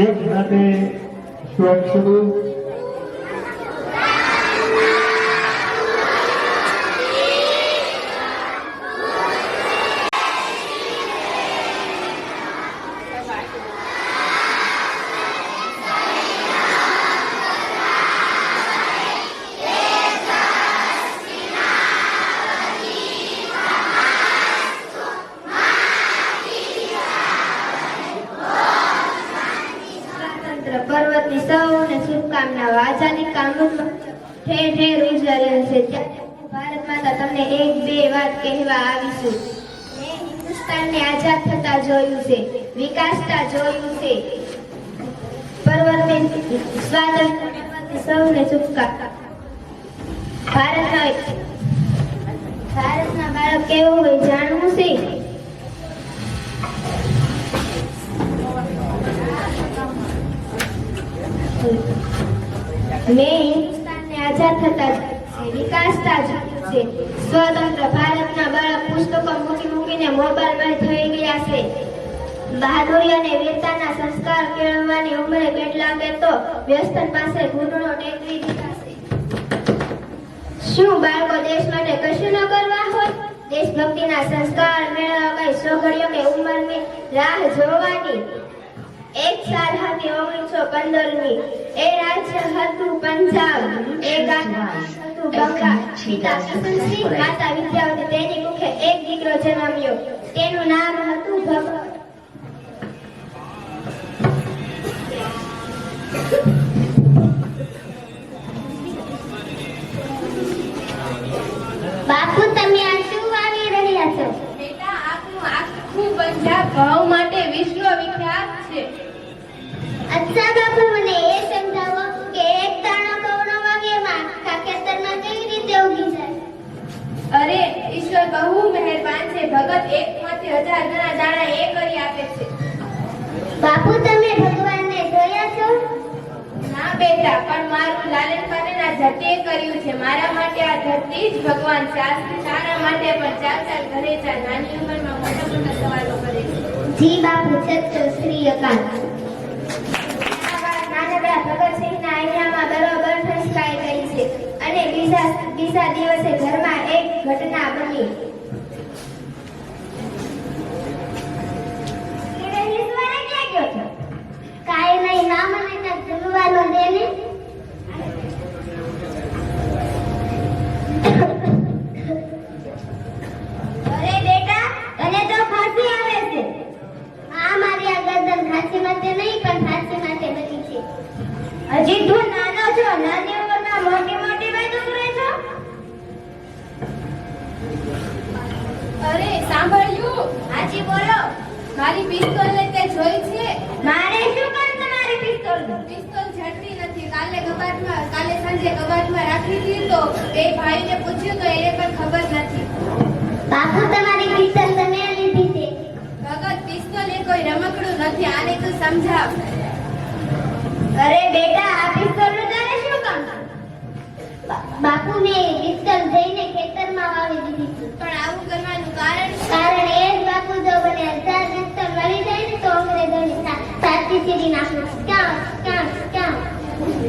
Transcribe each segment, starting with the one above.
એક સાથે શ્લોક શરૂ. પર્વતની સૌને શુભકામનાઓ. આઝાદી કા અમૃત ઠેર ઠેર ઉજવાઈ રહ્યું છે. ભારત માતા તમને એક બે વાત કહેવા આવીશું. મેં હિન્દુસ્તાનને આઝાદ થતા જોયું છે, વિકાસતા જોયું છે. પર્વતની સ્વાતંત્ર્ય સૌને શુભકામના. ભારતના બાળક કેવું હોય જાણવું છે. મેં હિન્દુસ્તાનને આઝાદ થતા વિકાસતા જોયું છે. સ્વતંત્ર ભારતના બાળક પુસ્તકો મૂકીને મોબાઈલમાં થઈ ગયા છે. બહાદુરી અને વીરતાના સંસ્કાર કેળવવાની ઉંમરે કેટલાકે તો વ્યસન પાસે ઘૂંટણો ટેકવી દીધા છે. શું બાળકો દેશ માટે કશું ન કરવા હોય? દેશભક્તિના સંસ્કાર મેળવવા કઈ સોગડીઓ કે ઉંમરની રાહ જોવાની? એક સાલ હતી 1915ની. એ રાજ્ય હતું પંજાબ. એ ગામ હતું બંગાળ. પિતા કુસુમસિંહ, માતા વિદ્યાવતી. તેની મુખે એક દીકરો જન્મ્યો. તેનું નામ હતું ભગત. બાપુ, તમે આ શું વાવી રહ્યા છો? બેટા, આખું પંજાબ ઘઉં માટે વિશ્વવિખ્યાત છે. અચ્છા બાપુ, મને એ સમજાવો કે એક દાણો ઘઉંનો વાવ્યામાં આખા ખેતરમાં કેવી રીતે ઉગી જાય? અરે, ઈશ્વર બહુ મહેરબાન છે. ભગત એકમાંથી 1000 ગણા દાણા એ કરી આપે છે. બાપુ, તમે ભગવાનને જોયા છો? ના બેટા, પણ મારું લાલન પાલન આ ધરતીએ કર્યું છે. મારા માટે આ ધરતી જ ભગવાન છે. તારા માટે પણ ચાલ ઘરે ચાલ. નાની ઉંમરમાં મોટા સવાલો કરે છે. જી બાપુ, સત્ય શ્રી અકાલ. નાનકડા ભગતસિંહના અહીંયામાં બરોબર ઠસકાઈ ગઈ છે અને બીજા દિવસે ઘરમાં એક ઘટના બની. કાંઈ નહીં, ના મને કાંઈક જમવાનું દે ને. અરે બેટા, તને તો ખાંસી આવે છે. હા, મારી આ ગરદન ખાંસી માટે નહીં પણ ખાંસી માટે બની છે. હજી તું નાનો છો, નાની ઉંમરમાં મોટી મોટી વાતો કરે છો. અરે, સાંભળ્યું? હાજી બોલો. મારી પિસ્તોલ તે જોઈ છે? મારે શું કામ તમારી પિસ્તોલ? પિસ્તોલ ઝડપી નથી. કાલે સાંજે કબાટમાં રાખી હતી તો એ ભાઈને પૂછ્યું તો એને પણ ખબર નથી. બાપુ, તમારી પિસ્તોલ તમે લીધી છે. ભગત, પિસ્તોલ એ કોઈ રમકડું નથી. આને તું સમજાવ. અરે બેટા, આ પિસ્તોલનું તારે શું કામ? બાપુ, મેં પિસ્તોલ જઈને ખેતરમાં વાવી દીધી છે. પણ આવું કરવાનું કારણ શું? કારણ એ જ બાપુ, જો મને 1000 પિસ્તોલ મળી જાય ને તો અંગ્રેજોની સાચી સીડી નાખું. ક્યાં?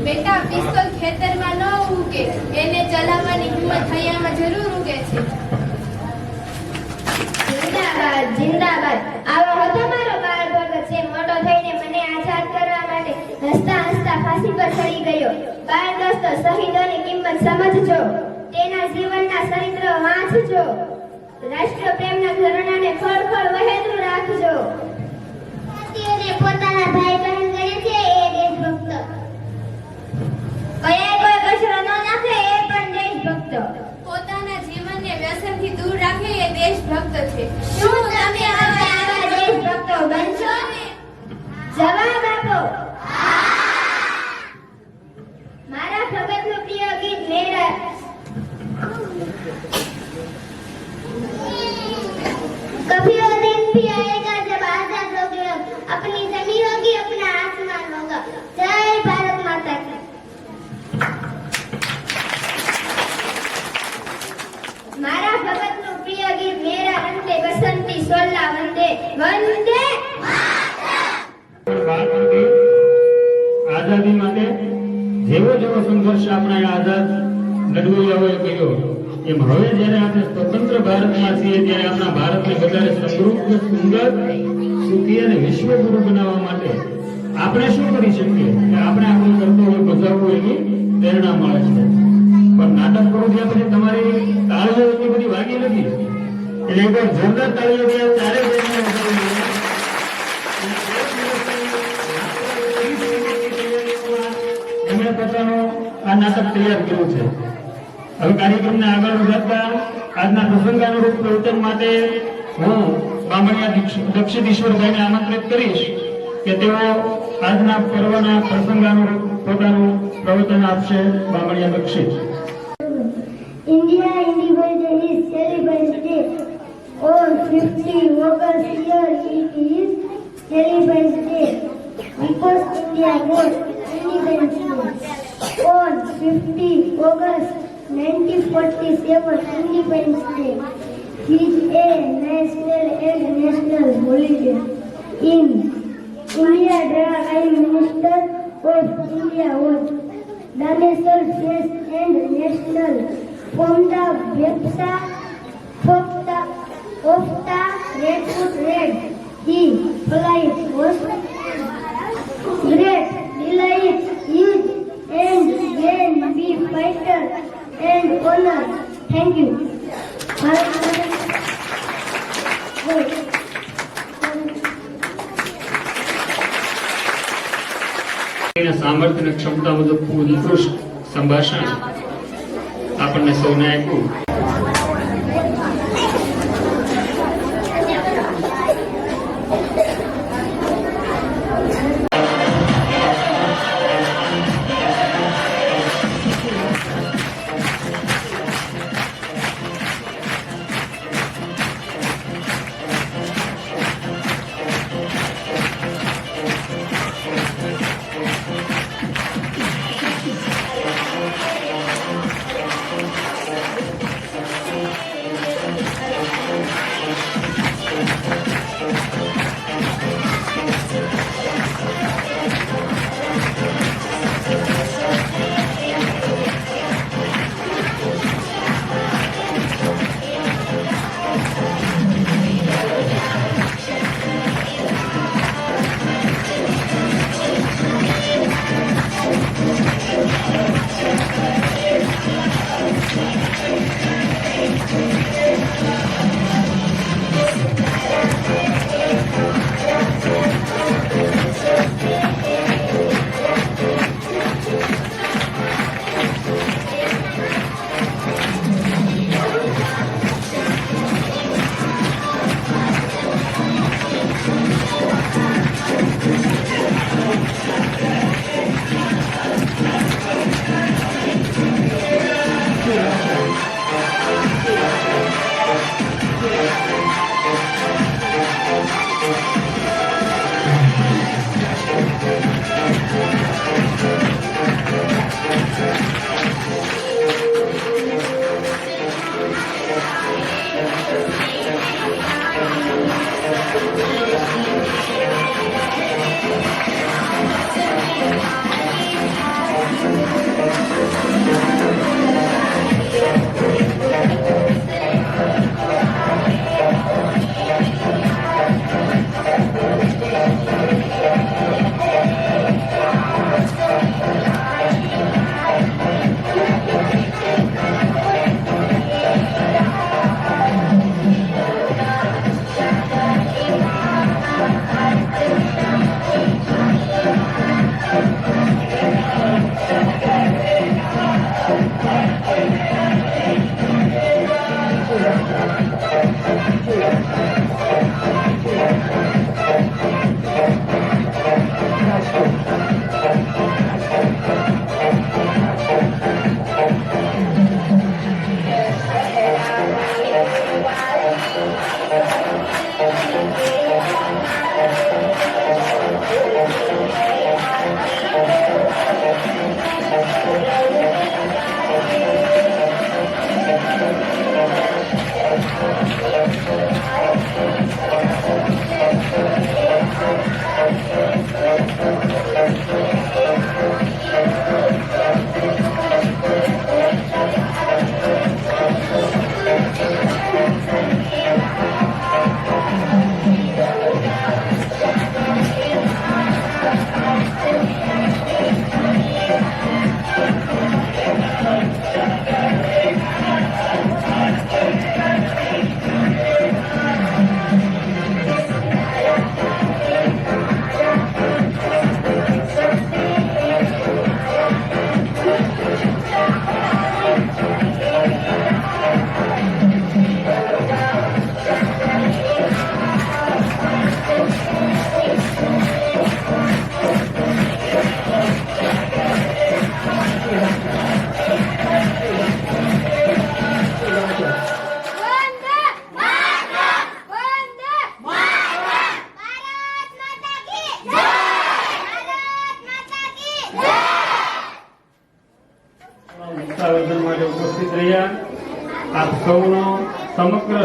બેટા, પિસ્તોલ ખેતરમાં ન ઉગે. એને ચલાવવાની હિંમત હૈયામાં જરૂર ઉગે છે. જિંદાબાદ. આવો હતો મારો બાળ ભગત. જે મોટો થઈને મને આઝાદ કરવા માટે હસતા ફાંસી પર ચડી ગયો. બાળ દોસ્તો, શહીદોની કિંમત સમજજો. તેના જીવનના ચરિત્ર વાંચજો. રાષ્ટ્ર પ્રેમના ઝરણાને ખળખળ વહેતું રાખજો. ભારતીયોને પોતાના ભાઈ બહેન ગણે છે એ દેશભક્ત. કયાય કોઈ કચરો ન નાખે એ પણ દેશભક્ત. પોતાના જીવનને વ્યસનથી દૂર રાખે એ દેશભક્ત છે. શું તમે હવે આવા દેશભક્તો બનશો? જવાબ આપો. મારા ભગતનું પ્રિય ગીત મેરા कभी वो दिन भी आएगा जब आजाद होगे हम, अपनी जमीन होगी अपना आसमान होगा. जय भारत माता की. મારા ભગતનું પ્રિય ગીત મેરા વંદે બસંતી સોલા વંદે વંદે બાળકોને આઝાદી માટે જેવો જેવો સંઘર્ષ આપણા આઝાદ લડવૈયાઓએ કર્યો એમ હવે જ્યારે આપણે સ્વતંત્ર ભારતમાં છીએ ત્યારે આપણા ભારતને વધારે સમૃદ્ધ, સુંદર, સુખી અને વિશ્વગુરુ બનાવવા માટે આપણે શું કરી શકીએ કે આપણે આપણું કર્તવ્ય બજાવવું એની પ્રેરણા મળે છે. પણ નાટક પૂરું થયા પછી તમારી તાળીઓ એટલી બધી વાગી નથી એટલે એકવાર જોરદાર તાળીઓ થયા ત્યારે એમણે પોતાનું આ નાટક તૈયાર કર્યું છે. હવે કાર્યક્રમને આગળ વધારતા આજના પ્રસંગાનુરૂપ પ્રવચન માટે હું બામણિયા દક્ષિણેશ્વરભાઈને આમંત્રિત કરીશ કે તેઓ આજના પર્વના પ્રસંગાનુરૂપ પોતાનું પ્રવચન આપશે. બામણિયા દક્ષિણ. India Independence is celebrated on 50 August year. It is celebrated because India got independence on 50 August 1947. Independence Day is a national and national holiday. In India, the Prime Minister of India was Dhaneshwar Seth and national from the website of the Red Foot Red. He flight was great delight, huge and then be fighter and honor. Thank you. સામર્થ્ય અને ક્ષમતા મુજબ ઉત્કૃષ્ટ સંભાષણ આપણને સૌને આપ્યું.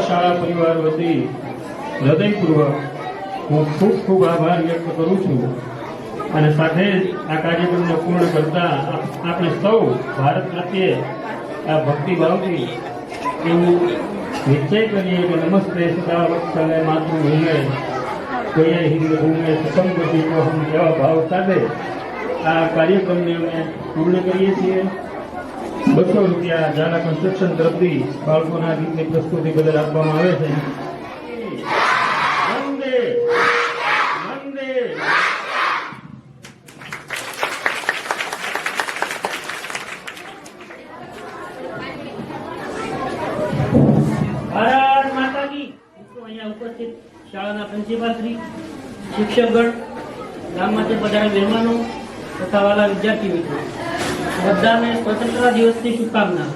શાળા પરિવાર વતી હૃદયપૂર્વક હું ખૂબ ખૂબ આભાર વ્યક્ત કરું છું અને સાથે જ આ કાર્યક્રમને પૂર્ણ કરતા આપણે સૌ ભારત પ્રત્યે આ ભક્તિભાવથી એવું નિશ્ચય કરીએ કે નમસ્તે સદા વત્સલે માતૃભૂમે કોઈએ હિન્દ ભૂમે સસંગતિ કો હમ એવા ભાવ સાથે આ કાર્યક્રમને અમે પૂર્ણ કરીએ છીએ. 200 રૂપિયા ઝાલા કન્સ્ટ્રક્શન તરફથી બાળકોના ગીતની પ્રસ્તુતિ બદલ આપવામાં આવે છે. વંદે વંદે. ભારત માતા કી. અહીંયા ઉપસ્થિત શાળાના પ્રિન્સિપાલ શ્રી, શિક્ષકગણ, ગામમાંથી પધારેલા મહેમાનો તથા વાલા વિદ્યાર્થી મિત્રો, બધાને સ્વતંત્રતા દિવસની શુભકામના.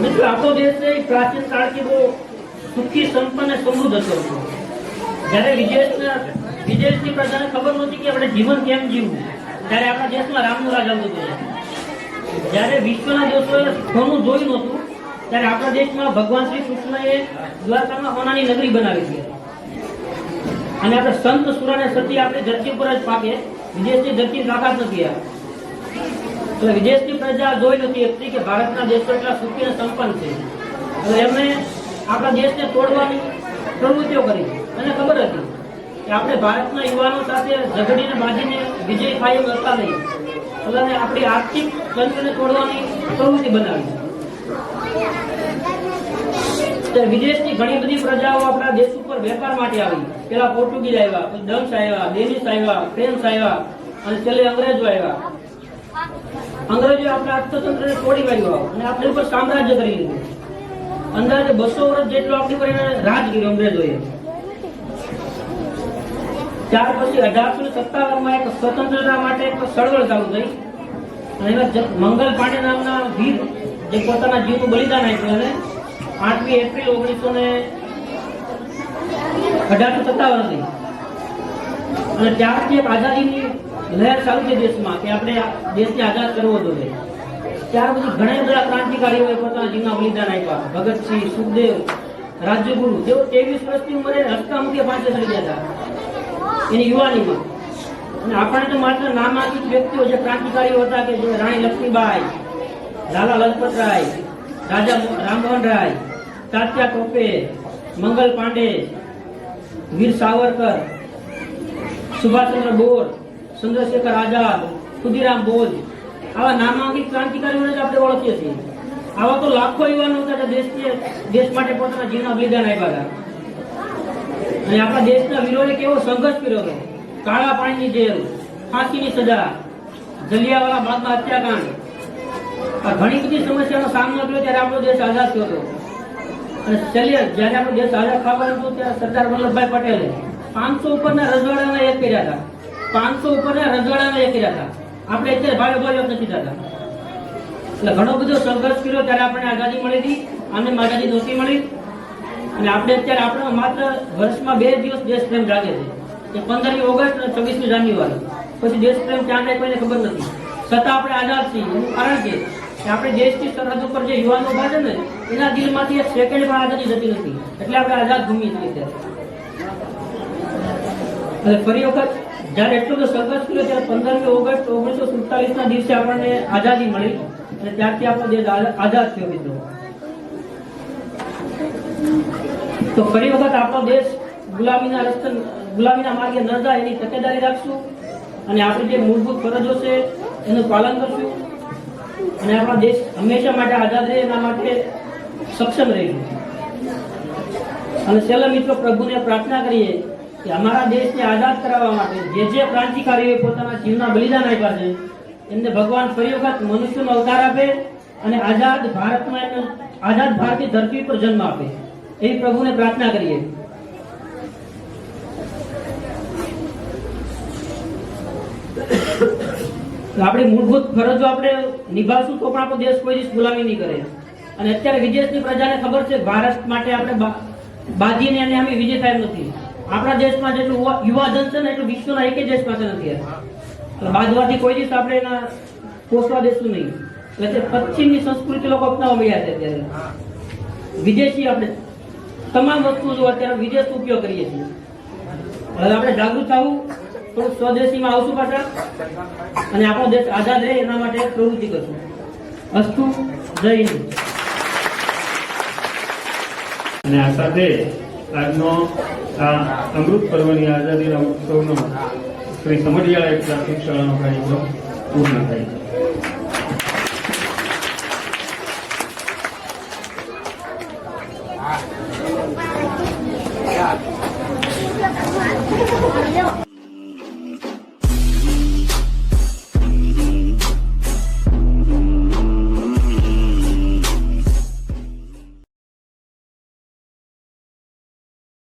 મિત્રો, આપણો દેશ છે એ પ્રાચીન કાળથી બહુ સુખી, સંપન્ન અને સમૃદ્ધ હતો. જ્યારે વિદેશની પ્રજાને ખબર નહોતી કે આપણે જીવન કેમ જીવવું, ત્યારે આપણા દેશમાં રામનું રાજ આવતું હતું. જ્યારે વિશ્વના દેશોએ સોનું જોયું નહોતું, ત્યારે આપણા દેશમાં ભગવાન શ્રી કૃષ્ણએ દ્વારકામાં સોનાની નગરી બનાવી છે. અને આપણે સંત સુરાને સતી આપણે ધરતી પર જ પાકે, વિદેશની ધરતી તાકાત નથી. એટલે વિદેશની પ્રજા જોઈ નથી શકતી કે ભારતના દેશો એટલા સુખી અને સંપન્ન છે. એટલે એમણે આપણા દેશને તોડવાની પ્રવૃત્તિઓ કરી. અને ખબર હતી કે આપણે ભારતના યુવાનો સાથે ઝઘડીને બાજીને વિજય થાય એમ કરતા નહીં. એટલે આપણી આર્થિક તંત્રને તોડવાની પ્રવૃત્તિ બનાવી. વિદેશની ઘણી બધી પ્રજાઓ આપણા દેશ ઉપર વેપાર માટે આવી. પેલા પોર્ટુગીઝ આવ્યા, પછી ડચ આવ્યા, ડેનિશ આવ્યા, ફ્રેન્ચ આવ્યા અને છેલ્લે અંગ્રેજો આવ્યા. અંગ્રેજો આપણા અર્થતંત્રને તોડી પાડ્યું અને આપણી ઉપર સામ્રાજ્ય કરી લીધું. અંદાજે 200 વર્ષ જેટલું આપણી પર એને રાજ કર્યું અંગ્રેજોએ. ત્યાર પછી 1857 માં એક સ્વતંત્રતા માટે એક ચળવળ ચાલુ થઈ અને એમાં મંગલ પાંડે નામના વીર જે પોતાના જીવનું બલિદાન આપ્યું અને 8મી એપ્રિલ 1857 હતી. અને ત્યારથી એક આઝાદીની લહેર ચાલુ છે દેશમાં કે આપણે દેશને આઝાદ કરવો જોઈએ. ત્યાર પછી ઘણા બધા ક્રાંતિકારીઓએ પોતાના જીવના બલિદાન આપ્યા. ભગતસિંહ, સુખદેવ, રાજ્યગુરુ, જેઓ 23 વર્ષની ઉંમરે હસતા-મુખે ફાંસે ચડી ગયા હતા એની યુવાનીમાં. અને આપણે તો માત્ર નામાંકિત વ્યક્તિઓ જે ક્રાંતિકારીઓ હતા કે જે રાણી લક્ષ્મીબાઈ, લાલા લજપતરાય, રાજા રામમોહન રાય, તાત્યા ટોપે, મંગલ પાંડે, વીર સાવરકર, સુભાષચંદ્ર બોઝ, ચંદ્રશેખર આઝાદ, ખુદીરામ બોઝ, આવા નામાંકિત ક્રાંતિકારીઓને જ આપણે ઓળખીએ છીએ. આવા તો લાખો યુવાનો હતા જે દેશ માટે પોતાના જીવના બલિદાન આપ્યા હતા. અને આપણા દેશના વીરોએ કેવો સંઘર્ષ કર્યો હતો. કાળા પાણીની જેલ, ફાંસીની સજા, જલિયાવાલા બાગના હત્યાકાંડ, આ ઘણી બધી સમસ્યાનો સામનો કર્યો ત્યારે આપણો દેશ આઝાદ થયો હતો. અને છેલ્લે જયારે આપણો દેશ આઝાદ થવાનો હતો ત્યારે સરદાર વલ્લભભાઈ પટેલે 500 ઉપરના રજવાડાના એક કર્યા હતા. 500 ઉપરના રજવાડાના એક કર્યા હતા. આપણે અત્યારે ભાવે ભાવે નથી થતા. એટલે ઘણો બધો સંઘર્ષ કર્યો ત્યારે આપણને આઝાદી મળી હતી. આમને આઝાદી નહોતી મળી. અને આપણે અત્યારે આપણો માત્ર વર્ષમાં 2 દિવસ દેશ પ્રેમ જાગે છે, 15મી ઓગસ્ટ અને 26મી જાન્યુઆરી. પછી દેશ પ્રેમ ક્યાં જાય કોઈને ખબર નથી. છતાં આપણે આઝાદ છીએ. એનું કારણ કે આપણે દેશની સરહદ ઉપર જે યુવાનો ઉભા છે ને એના દિલમાંથી એક સેકન્ડ પણ આઝાદી જતી નથી. એટલે આપણે આઝાદ ભૂમિ છીએ અત્યારે. એટલે ફરી વખત જયારે એટલો બધો સંઘર્ષ કર્યો ત્યારે 15મી ઓગસ્ટ 1947 ના દિવસે આપણને આઝાદી મળી અને ત્યારથી આપણો દેશ આઝાદ થયો. મિત્રો, તો ફરી વખત આપણો દેશ ગુલામીના માર્ગે ન જાય એની તકેદારી રાખશું અને આપણી જે મૂળભૂત ફરજો છે એનું પાલન કરશું અને આપણા દેશ હંમેશા માટે આઝાદ રહે એના માટે સક્ષમ રહીશું. અને છેલ્લે મિત્રો, પ્રભુને પ્રાર્થના કરીએ કે અમારા દેશને આઝાદ કરાવવા માટે જે ક્રાંતિકારીઓએ પોતાના જીવના બલિદાન આપ્યા છે એમને ભગવાન ફરી વખત મનુષ્યનો અવતાર આપે અને આઝાદ ભારતની ધરતી પર જન્મ આપે એવી પ્રભુને પ્રાર્થના કરીએ. આપણી મૂળભૂત ફરજો આપણે નિભાવશું તો પણ આપણો દેશ કોઈ દિવસ ગુલામી નહીં કરે. અને અત્યારે વિદેશની પ્રજાને ખબર છે ભારત માટે આપણે બાજીને અને અમે વિજય થાય નથી. આપણા દેશમાં જેટલું યુવાધન છે ને એટલું વિશ્વના એક દેશ પાસે નથી. બાજવાથી કોઈ દિવસ આપણે એના પોષવા દેશું નહીં. એટલે પશ્ચિમની સંસ્કૃતિ લોકો અપનાવવા મળ્યા છે અત્યારે. વિદેશી આપણે તમામ વસ્તુ જો અત્યારે વિદેશ ઉપયોગ કરીએ છીએ. હવે આપણે જાગૃત થવું, થોડું સ્વદેશીમાં આવશું પાછા અને આપણો દેશ આઝાદ રહે એના માટે પ્રવૃત્તિ કરશું. અસ્તુ. જય હિન્દ. અને આ સાથે આજનો આ અમૃત પર્વની આઝાદીના ઉત્સવનો શ્રી સમઢિયાળા એક પ્રાથમિક શાળાનો કાર્યક્રમ પૂર્ણ થાય છે.